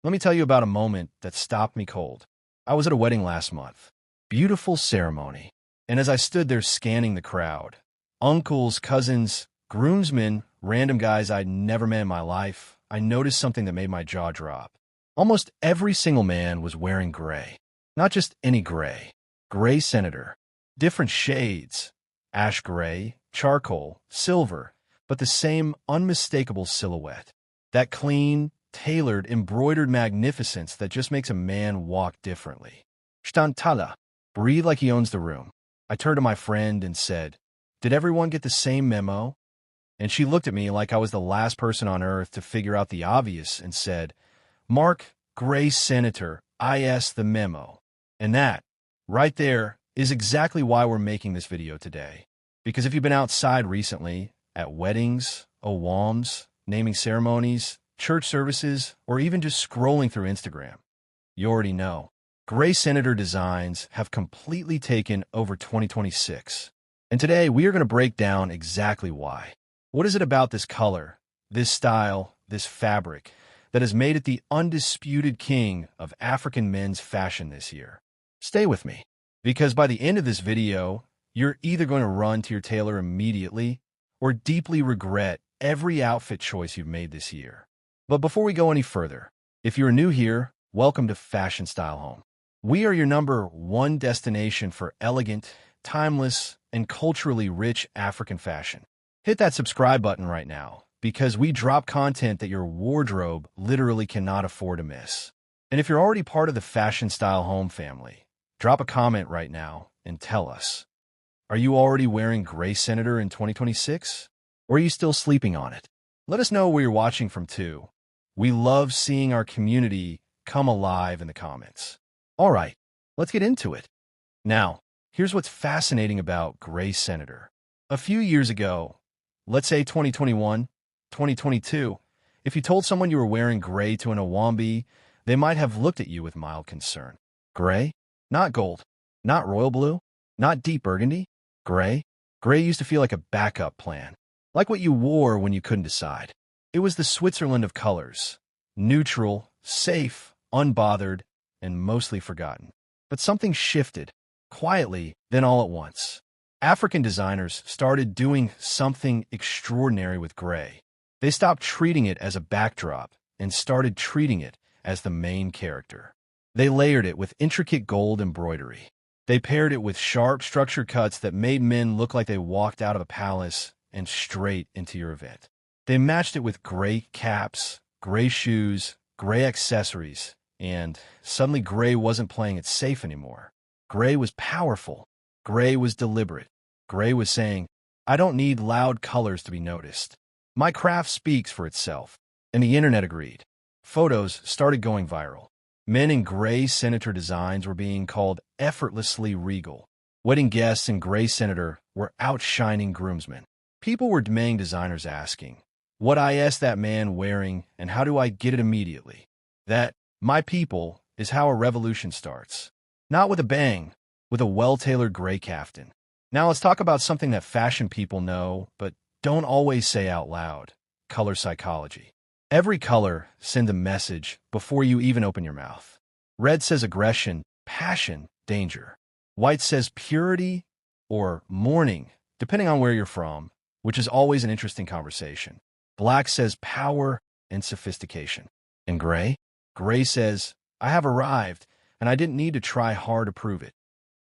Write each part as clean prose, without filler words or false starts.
Let me tell you about a moment that stopped me cold. I was at a wedding last month. Beautiful ceremony. And as I stood there scanning the crowd, uncles, cousins, groomsmen, random guys I'd never met in my life, I noticed something that made my jaw drop. Almost every single man was wearing gray. Not just any gray. Gray senator. Different shades. Ash gray, charcoal, silver, but the same unmistakable silhouette. That clean, tailored, embroidered magnificence that just makes a man walk differently. Stantala. Breathe like he owns the room. I turned to my friend and said, "Did everyone get the same memo?" And she looked at me like I was the last person on earth to figure out the obvious and said, "Mark, Gray Senator, IS the memo." And that, right there, is exactly why we're making this video today. Because if you've been outside recently, at weddings, owambes, naming ceremonies, church services, or even just scrolling through Instagram, you already know. Gray Senator designs have completely taken over 2026. And today we are going to break down exactly why. What is it about this color, this style, this fabric, that has made it the undisputed king of African men's fashion this year? Stay with me, because by the end of this video, you're either going to run to your tailor immediately or deeply regret every outfit choice you've made this year. But before we go any further, if you're new here, welcome to Fashion Style Home. We are your #1 destination for elegant, timeless, and culturally rich African fashion. Hit that subscribe button right now, because we drop content that your wardrobe literally cannot afford to miss. And if you're already part of the Fashion Style Home family, drop a comment right now and tell us. Are you already wearing Gray Senator in 2026? Or are you still sleeping on it? Let us know where you're watching from too. We love seeing our community come alive in the comments. All right, let's get into it. Now, here's what's fascinating about Gray Senator. A few years ago, let's say 2021, 2022, if you told someone you were wearing gray to an owambe, they might have looked at you with mild concern. Gray? Not gold. Not royal blue. Not deep burgundy. Gray? Gray used to feel like a backup plan. Like what you wore when you couldn't decide. It was the Switzerland of colors. Neutral, safe, unbothered, and mostly forgotten. But something shifted, quietly, then all at once. African designers started doing something extraordinary with gray. They stopped treating it as a backdrop and started treating it as the main character. They layered it with intricate gold embroidery. They paired it with sharp, structured cuts that made men look like they walked out of a palace and straight into your event. They matched it with gray caps, gray shoes, gray accessories, and suddenly gray wasn't playing it safe anymore. Gray was powerful. Gray was deliberate. Gray was saying, I don't need loud colors to be noticed. My craft speaks for itself. And the internet agreed. Photos started going viral. Men in Gray Senator designs were being called effortlessly regal. Wedding guests in Gray Senator were outshining groomsmen. People were demanding designers asking, what is that man wearing and how do I get it immediately? That, my people, is how a revolution starts. Not with a bang, with a well-tailored gray kaftan. Now let's talk about something that fashion people know, but don't always say out loud. Color psychology. Every color sends a message before you even open your mouth. Red says aggression, passion, danger. White says purity or mourning, depending on where you're from, which is always an interesting conversation. Black says power and sophistication. And gray? Gray says, I have arrived, and I didn't need to try hard to prove it.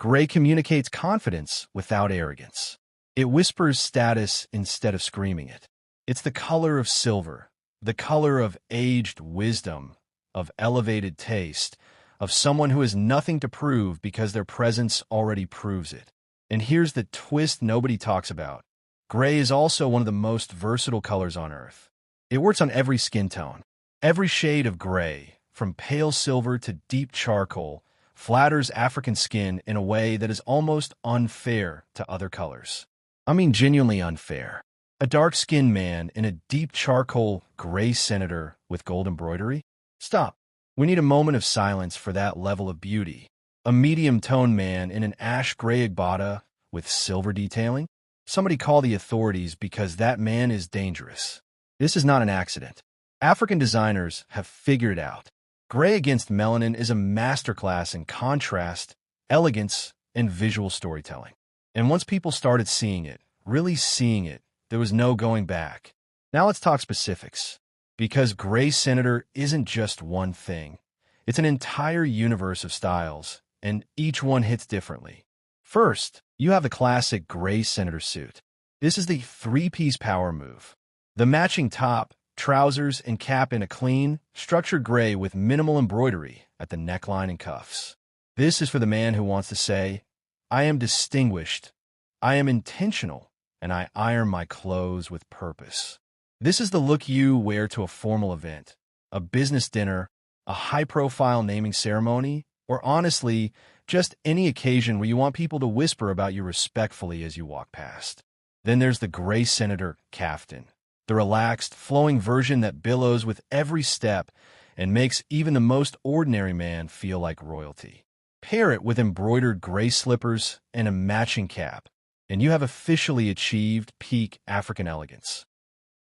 Gray communicates confidence without arrogance. It whispers status instead of screaming it. It's the color of silver, the color of aged wisdom, of elevated taste, of someone who has nothing to prove because their presence already proves it. And here's the twist nobody talks about. Gray is also one of the most versatile colors on Earth. It works on every skin tone. Every shade of gray, from pale silver to deep charcoal, flatters African skin in a way that is almost unfair to other colors. I mean genuinely unfair. A dark-skinned man in a deep charcoal Gray Senator with gold embroidery? Stop. We need a moment of silence for that level of beauty. A medium-toned man in an ash gray agbada with silver detailing? Somebody call the authorities because that man is dangerous. This is not an accident. African designers have figured it out. Gray against melanin is a masterclass in contrast, elegance, and visual storytelling. And once people started seeing it, really seeing it, there was no going back. Now let's talk specifics. Because Gray Senator isn't just one thing. It's an entire universe of styles, and each one hits differently. First, you have the classic Gray Senator suit. This is the three-piece power move. The matching top, trousers, and cap in a clean, structured gray with minimal embroidery at the neckline and cuffs. This is for the man who wants to say, I am distinguished, I am intentional, and I iron my clothes with purpose. This is the look you wear to a formal event, a business dinner, a high-profile naming ceremony, or honestly, just any occasion where you want people to whisper about you respectfully as you walk past. Then there's the Gray Senator caftan, the relaxed, flowing version that billows with every step and makes even the most ordinary man feel like royalty. Pair it with embroidered gray slippers and a matching cap, and you have officially achieved peak African elegance.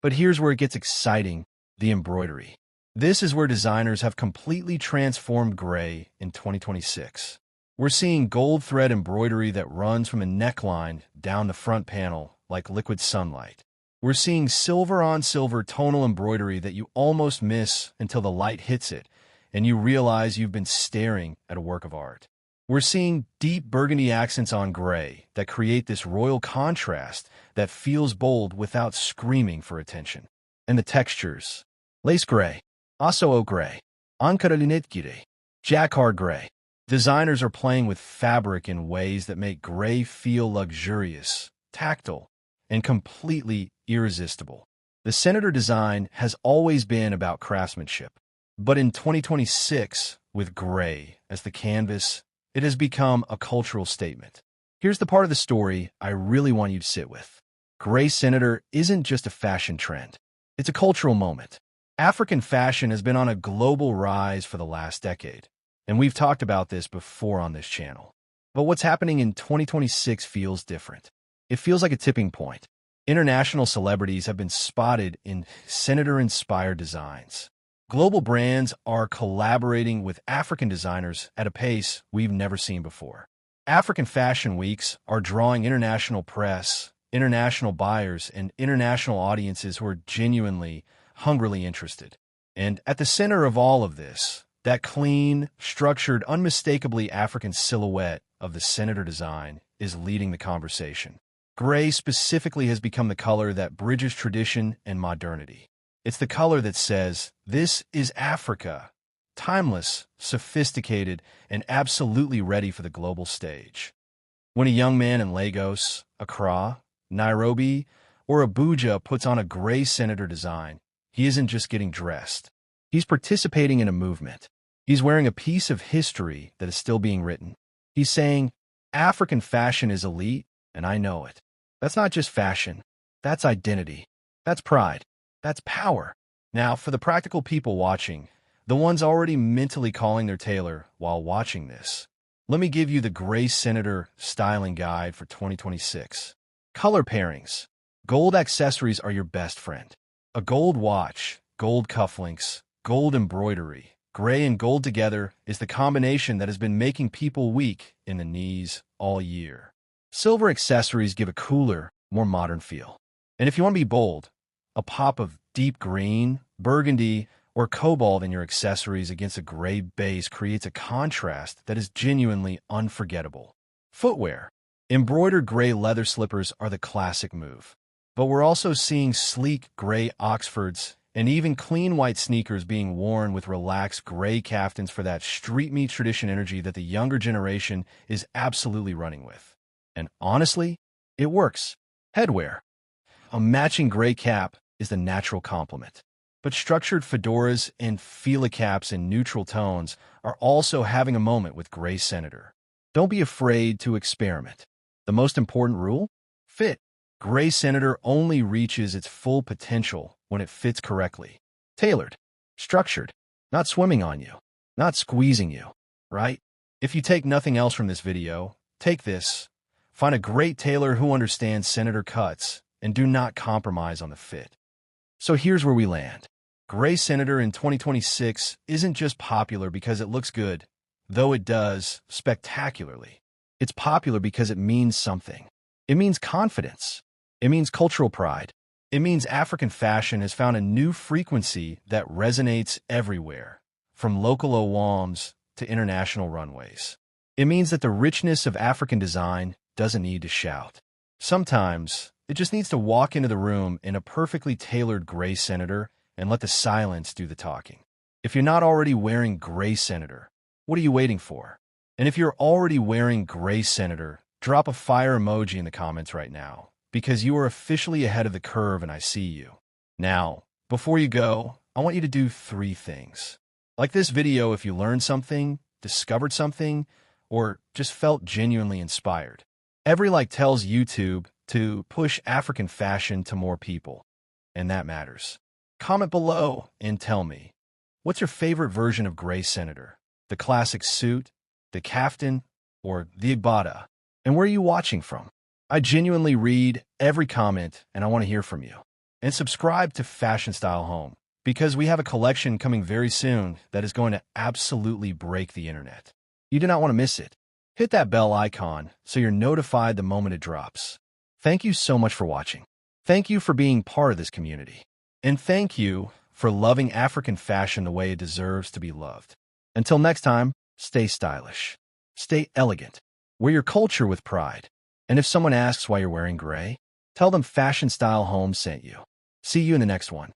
But here's where it gets exciting, the embroidery. This is where designers have completely transformed gray in 2026. We're seeing gold thread embroidery that runs from a neckline down the front panel like liquid sunlight. We're seeing silver-on-silver tonal embroidery that you almost miss until the light hits it, and you realize you've been staring at a work of art. We're seeing deep burgundy accents on gray that create this royal contrast that feels bold without screaming for attention. And the textures. Lace gray, osso gray, ankara gray, jacquard gray. Designers are playing with fabric in ways that make gray feel luxurious, tactile, and completely irresistible. The Senator design has always been about craftsmanship, but in 2026, with gray as the canvas, it has become a cultural statement. Here's the part of the story I really want you to sit with. Gray Senator isn't just a fashion trend. It's a cultural moment. African fashion has been on a global rise for the last decade, and we've talked about this before on this channel. But what's happening in 2026 feels different. It feels like a tipping point. International celebrities have been spotted in Senator-inspired designs. Global brands are collaborating with African designers at a pace we've never seen before. African fashion weeks are drawing international press, international buyers, and international audiences who are genuinely, hungrily interested. And at the center of all of this, that clean, structured, unmistakably African silhouette of the Senator design is leading the conversation. Gray specifically has become the color that bridges tradition and modernity. It's the color that says, this is Africa, timeless, sophisticated, and absolutely ready for the global stage. When a young man in Lagos, Accra, Nairobi, or Abuja puts on a Gray Senator design, he isn't just getting dressed. He's participating in a movement. He's wearing a piece of history that is still being written. He's saying, African fashion is elite, and I know it. That's not just fashion. That's identity. That's pride. That's power. Now, for the practical people watching, the ones already mentally calling their tailor while watching this, let me give you the Gray Senator styling guide for 2026. Color pairings. Gold accessories are your best friend. A gold watch, gold cufflinks, gold embroidery, gray and gold together is the combination that has been making people weak in the knees all year. Silver accessories give a cooler, more modern feel. And if you want to be bold, a pop of deep green, burgundy, or cobalt in your accessories against a gray base creates a contrast that is genuinely unforgettable. Footwear. Embroidered gray leather slippers are the classic move. But we're also seeing sleek gray Oxfords and even clean white sneakers being worn with relaxed gray caftans for that street meet tradition energy that the younger generation is absolutely running with. And honestly, it works. Headwear. A matching gray cap is the natural complement. But structured fedoras and fila caps in neutral tones are also having a moment with Gray Senator. Don't be afraid to experiment. The most important rule? Fit. Gray Senator only reaches its full potential when it fits correctly. Tailored. Structured. Not swimming on you. Not squeezing you. Right? If you take nothing else from this video, take this. Find a great tailor who understands Senator cuts and do not compromise on the fit. So here's where we land. Gray Senator in 2026 isn't just popular because it looks good, though it does spectacularly. It's popular because it means something. It means confidence. It means cultural pride. It means African fashion has found a new frequency that resonates everywhere, from local owambes to international runways. It means that the richness of African design doesn't need to shout. Sometimes, it just needs to walk into the room in a perfectly tailored gray senator and let the silence do the talking. If you're not already wearing gray senator, what are you waiting for? And if you're already wearing gray senator, drop a fire emoji in the comments right now, because you are officially ahead of the curve and I see you. Now, before you go, I want you to do 3 things. Like this video if you learned something, discovered something, or just felt genuinely inspired. Every like tells YouTube to push African fashion to more people, and that matters. Comment below and tell me, what's your favorite version of gray senator? The classic suit, the kaftan, or the igbada? And where are you watching from? I genuinely read every comment and I want to hear from you. And subscribe to Fashion Style Home, because we have a collection coming very soon that is going to absolutely break the internet. You do not want to miss it. Hit that bell icon so you're notified the moment it drops. Thank you so much for watching. Thank you for being part of this community. And thank you for loving African fashion the way it deserves to be loved. Until next time, stay stylish. Stay elegant. Wear your culture with pride. And if someone asks why you're wearing gray, tell them Fashion Style Home sent you. See you in the next one.